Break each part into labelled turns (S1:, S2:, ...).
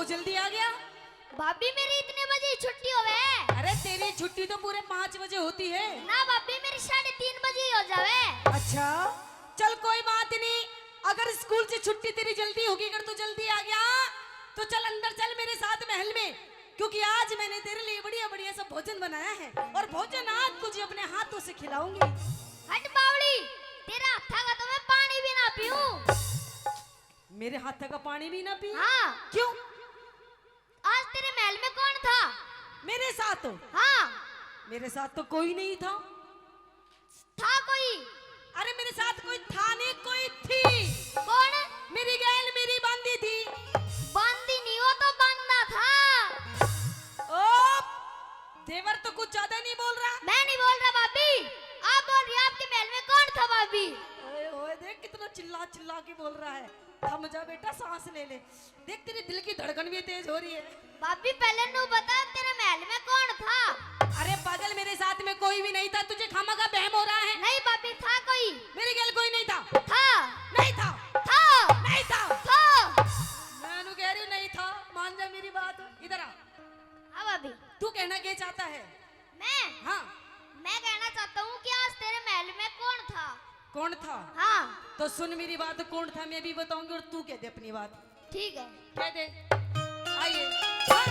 S1: बहुत जल्दी आ गया।
S2: भाभी मेरी इतने बजे ही छुट्टी होवे।
S1: अरे तेरी छुट्टी तो पूरे 5 बजे होती है
S2: ना भाभी मेरी 3:30 बजे ही हो जावे।
S1: अच्छा चल कोई बात नहीं, अगर स्कूल से छुट्टी तेरी जल्दी होगी, अगर तू जल्दी आ गया तो चल अंदर चल मेरे साथ महल में, क्योंकि आज मैंने तेरे लिए बढ़िया बढ़िया सा भोजन बनाया है और भोजन आज तुझे अपने हाथों से खिलाऊंगी।
S2: हट बावली, तेरा हाथा का तो मैं पानी भी ना पीऊं।
S1: मेरे हाथ का पानी भी ना पी?
S2: हाँ।
S1: क्यों?
S2: आज तेरे महल में कौन था?
S1: मेरे साथ?
S2: हाँ।
S1: मेरे साथ तो कोई नहीं था।
S2: था कोई?
S1: अरे मेरे साथ कोई था नहीं, कोई थी।
S2: कौन?
S1: मेरी गैल मेरी बांदी थी।
S2: बांदी नहीं, वो तो बंदा था।
S1: ओ देवर तो कुछ ज्यादा नहीं बोल रहा।
S2: मैं नहीं बोल रहा भाभी, आप बोल रही हैं। आपके महल में कौन था भाभी?
S1: ओए ओए देख कितना चिल्ला चिल्ला के बोल रहा है। थम जा बेटा, सांस ले ले, देख तेरे दिल की धड़कन भी तेज हो रही है।
S2: भाभी पहले नू बता, तेरे महल में कौन था?
S1: अरे पागल, मेरे साथ में कोई भी नहीं था, तुझे खामा का बहम हो रहा है।
S2: नहीं भाभी, था कोई?
S1: मेरी गैल कोई नहीं था।
S2: था?
S1: नहीं था।
S2: था?
S1: नहीं था।
S2: था?
S1: मैं कह रही हूँ नहीं था, मान जा मेरी बात। इधर आ।
S2: हाँ भाभी।
S1: तू कहना क्या चाहता है?
S2: मैं?
S1: हाँ।
S2: मैं कहना चाहता हूँ कि आज तेरे महल में कौन था?
S1: कौन था?
S2: हाँ।
S1: तो सुन मेरी बात, कौन था मैं भी बताऊंगी और तू कह दे अपनी बात।
S2: ठीक है।
S1: कह दे। आइए। हाँ।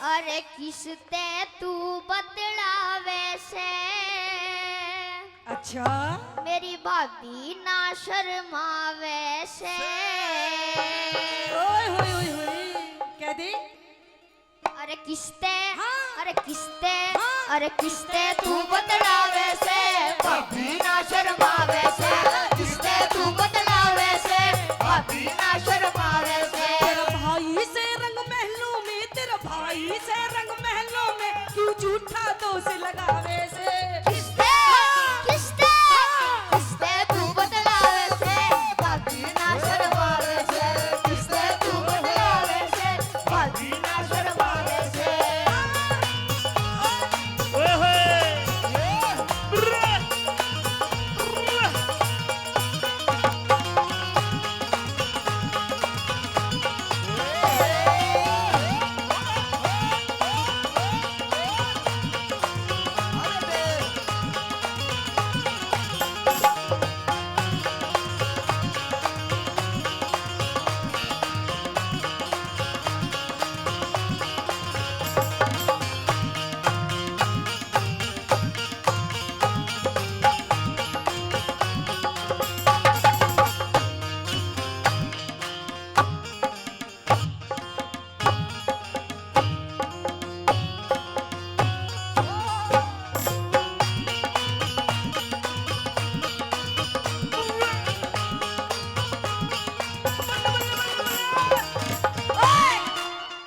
S2: अरे किसते तू बदलावे से?
S1: अच्छा
S2: मेरी भाभी ना शर्मावे से।
S1: ओए होए होए होए, कह दे।
S2: अरे किसते?
S1: हाँ।
S2: अरे किसते?
S1: हाँ।
S2: अरे किसते तू बदलावे से? भाभी ना शर्मावे से। किसते तू बदलावे से? भाभी ना शर्मावे से।
S1: तेरा भाई से रंग महलों में, तेरा भाई से रंग महलों में, क्यों झूठा दोष लगावे से?
S2: किसते? किसते? किसते तू बदलावे से? भाभी ना शर्मावे से। किसते तू बदलावे से? भाभी ना शर्मावे से।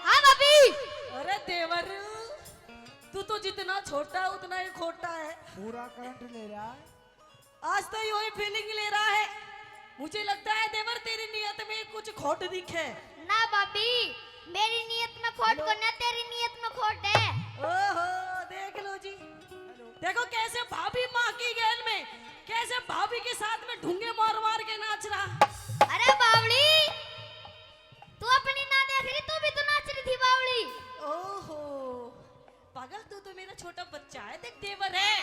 S2: हाँ भाभी।
S1: अरे देवर, तू तो जितना छोटा है उतना ही खोटा है।
S3: पूरा करंट ले रहा है।
S1: आज तो यूं ही फीलिंग ले रहा है। मुझे लगता है देवर तेरी नियत में कुछ खोट दिखे।
S2: ना भाभी, मेरी नियत में खोट को ना, तेरी नियत में खोट है।
S1: ओहो देख लो जी, देखो कैसे भाभी माँ की गैल में, कैसे भाभी के साथ में ढूंगे मार मार के नाच रहा।
S2: अरे बावली, तू अपनी ना देख रही, तू भी तो नाच रही थी बावली।
S1: ओहो पागल, तू तो मेरा छोटा बच्चा है। देख देवर है,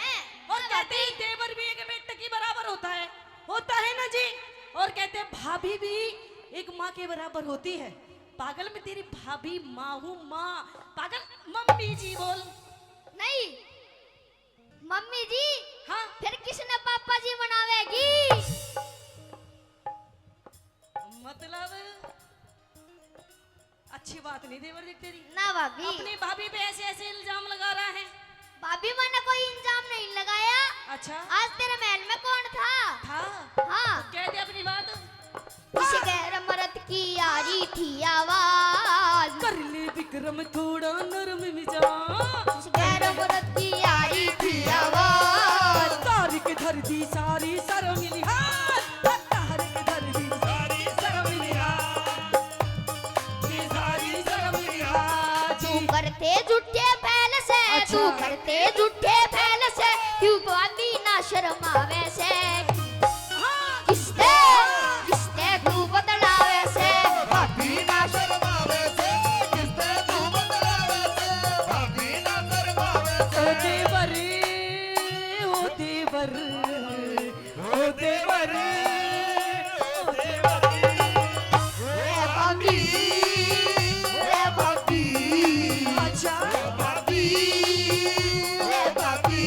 S1: और कहते हैं देवर भी एक बेटे के बराबर होता है ना जी। और कहते हैं भाभी भी एक माँ के बराबर होती है। पागल, में तेरी भाभी माँ हूँ, माँ। पागल, मम्मी जी बोल।
S2: नहीं, मम्मी जी।
S1: हाँ
S2: फिर किसने पापा जी बनावेगी?
S1: मतलब अच्छी बात नहीं देवर देख तेरी।
S2: ना भाभी।
S1: अपनी भाभी पे ऐसे ऐसे इल्जाम लगा रहा है।
S2: भाभी, मैंने कोई इंजाम नहीं लगाया।
S1: अच्छा
S2: आज तेरे महल में कौन था?
S1: था?
S2: हाँ।
S1: तो कह दे अपनी बात।
S2: इस गैर मर्द की यारी थी आवाज।
S1: कर ले विक्रम थोड़ा नरम मिजाज।
S2: इस गैर मर्द की यारी थी आवाज।
S1: तारिक धर दी सारी शर्म लिहाज। तारिक धर दी सारी शर्म लिहाज। सारी शर्म लिहाज।
S2: तू करते झूठे फैल से। तू करते झूठे फैल से। क्यों भाभी ना शर्मावे से
S1: हाँ
S2: किसते किसते तू बतलावे से
S3: भाभी ना शर्मावे से किसने तू बतलावे से भाभी ना शर्मावे
S1: ओ
S3: से
S1: देवर ओ देवर
S3: ओ देवर ओ देवर
S2: रे भाभी रे भाभी
S1: अच्छा
S3: भाभी
S2: रे भाभी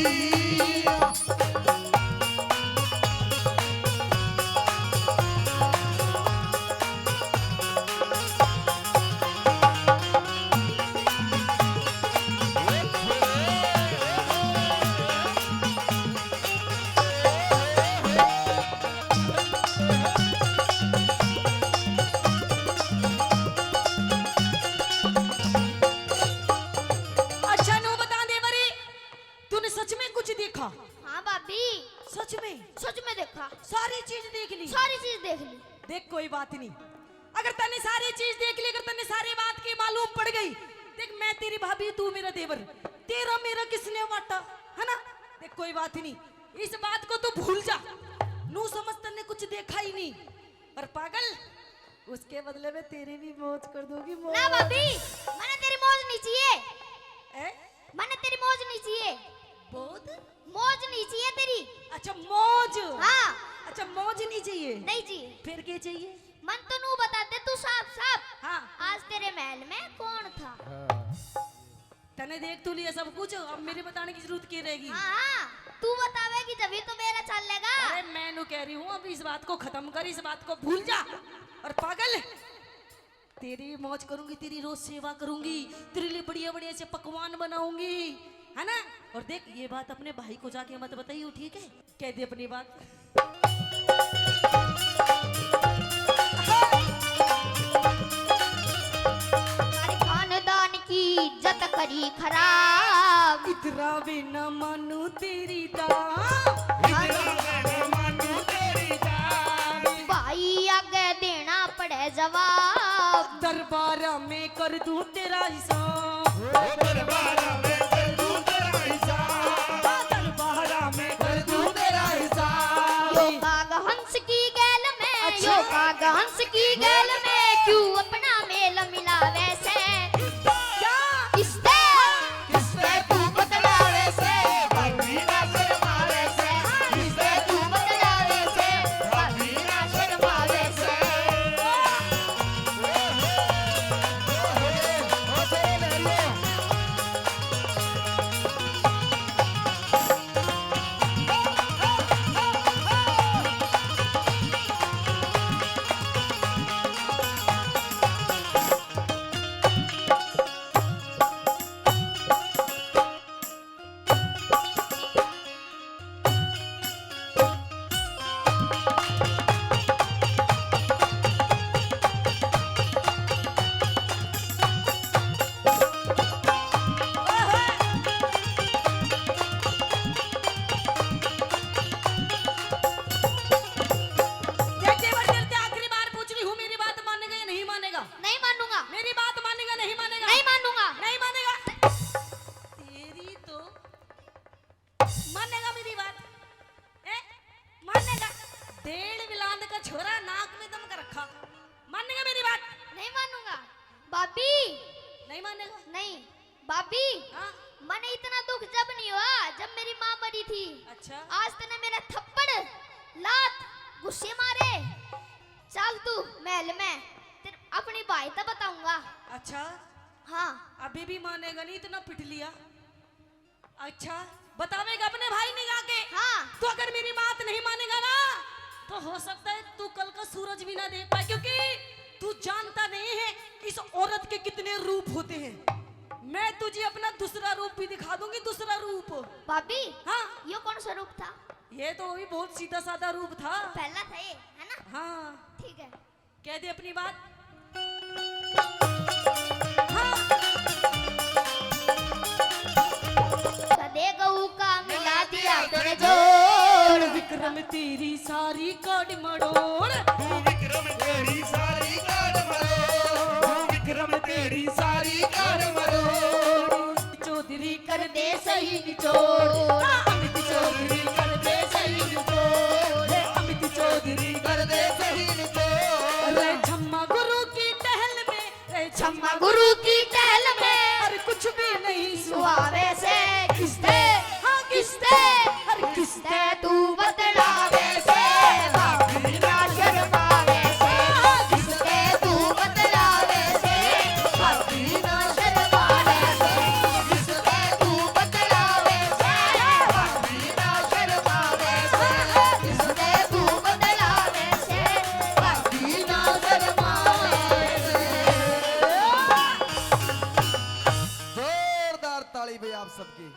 S1: अच्छा नो बता देवरी तूने सच में कुछ देखा
S2: हाँ भाभी
S1: सच में
S2: सच में देखा
S1: सारी चीज देख ली
S2: सारी चीज देख ली
S1: देख कोई बात नहीं अगर तने सारी चीज देख ली अगर तने सारी बात की मालूम पड़ गई देख मैं तेरी भाभी तू मेरा देवर तेरा मेरा किसने बांटा है ना देख कोई बात नहीं इस बात को तू भूल जा नू समझ तने कुछ देखा ही नहीं पर पागल उसके बदले में तेरी भी मौज कर दूंगी मौज
S2: ना भाभी मैंने तेरी मौज नहीं चाहिए
S1: ए?
S2: मैंने तेरी मौज नहीं चाहिए
S1: बहुत
S2: मौज नहीं चाहिए तेरी
S1: अच्छा मौज
S2: हाँ
S1: अच्छा मौज नहीं चाहिए
S2: नहीं चाहिए
S1: फिर क्या चाहिए
S2: मन तो नू बता दे तू साफ साफ
S1: हाँ
S2: आज तेरे महल में कौन था
S1: तने देख तू लिया सब कुछ अब मेरे बताने की जरूरत क्या रहेगी
S2: हाँ हाँ तू बतावेगी जभी तो मेरा चलेगा
S1: अरे मैं नु कह रही हूँ अब इस बात को खत्म कर इस बात को भूल जा और पागल तेरी मौज करूंगी तेरी रोज सेवा करूंगी तेरे लिए बढ़िया बढ़िया से पकवान बनाऊंगी है ना और देख ये बात अपने भाई को जाके मत बताइए ठीक है कह दे अपनी बात
S2: हमारे खानदान की इज्जत करी खराब
S1: इतना भी न मानू तेरी दाम
S3: मानू तेरी जान
S2: भाई आगे देना पड़े जवाब
S1: दरबार में कर दूं तेरा हिसाब
S3: ओ दरबारा में कर दूं तेरा हिसाब
S1: दरबार में
S3: कर दूं तेरा हिसाब
S2: यो काग हंस की गैल में
S1: अच्छा।
S2: यो काग हंस की गैल में क्यों अपना मेल मिलावे से
S1: क्या
S2: किसते
S3: किसने तू बतलावे से भाभी ना शर्मावे से किसने तू बतलावे से भाभी ना शर्मावे से ओ तेरे ले
S1: देख देवर तेरे से आखिरी बार पूछ रही हूँ मेरी बात मानेगा या नहीं मानेगा
S2: नहीं मानूंगा
S1: मेरी बात मानेगा नहीं मानेगा
S2: नहीं मानूंगा
S1: नहीं मानेगा तेरी तो मानेगा मेरी बात ए मानेगा डेढ़ विलांद का छोरा नाक में दम कर रखा मानेगा मेरी बात
S2: नहीं मानूंगा भाभी
S1: नहीं मानेगा
S2: नहीं भाभी
S1: हाँ
S2: मैंने इतना दुख जब नहीं हुआ जब मेरी माँ मरी थी
S1: अच्छा
S2: आज तूने मेरा थप्पड़ लात गुस्से मारे चल तू महल में तेरे अपनी भाई तो बताऊंगा
S1: अच्छा
S2: हाँ
S1: अभी भी मानेगा नहीं इतना पिट लिया अच्छा बतावेगा अपने भाई ने जाके
S2: हाँ
S1: तो अगर मेरी बात नहीं मानेगा ना तो हो सकता है तू कल का सूरज भी ना देख पाए क्योंकि तू जानता नहीं है इस औरत के कितने रूप होते हैं मैं तुझे अपना दूसरा रूप भी दिखा दूंगी दूसरा रूप
S2: भाभी
S1: हाँ
S2: ये कौन सा रूप था
S1: ये तो भी बहुत सीधा साधा रूप था
S2: पहला था ये है ना
S1: हाँ
S2: ठीक है
S1: कह दे अपनी बात हाँ
S2: सदे गऊ का मिला दिया तूने जोड़
S1: विक्रम तेरी सारी काट मड़ोड़
S3: विक्रम तेरी सारी कार मरो विक्रम तेरी सारी कार मरो
S1: चौधरी
S2: कर दे सही निचोड़
S1: अमित चौधरी कर दे
S2: किसते तू बतलावे से भाभी ना शर्मावे से किसते तू बतलावे से भाभी ना शर्मावे से किसते तू बतलावे से भाभी ना शर्मावे से किसते तू बतलावे से भाभी ना शर्मावे से।
S3: जोरदार ताली भाई आप सबकी।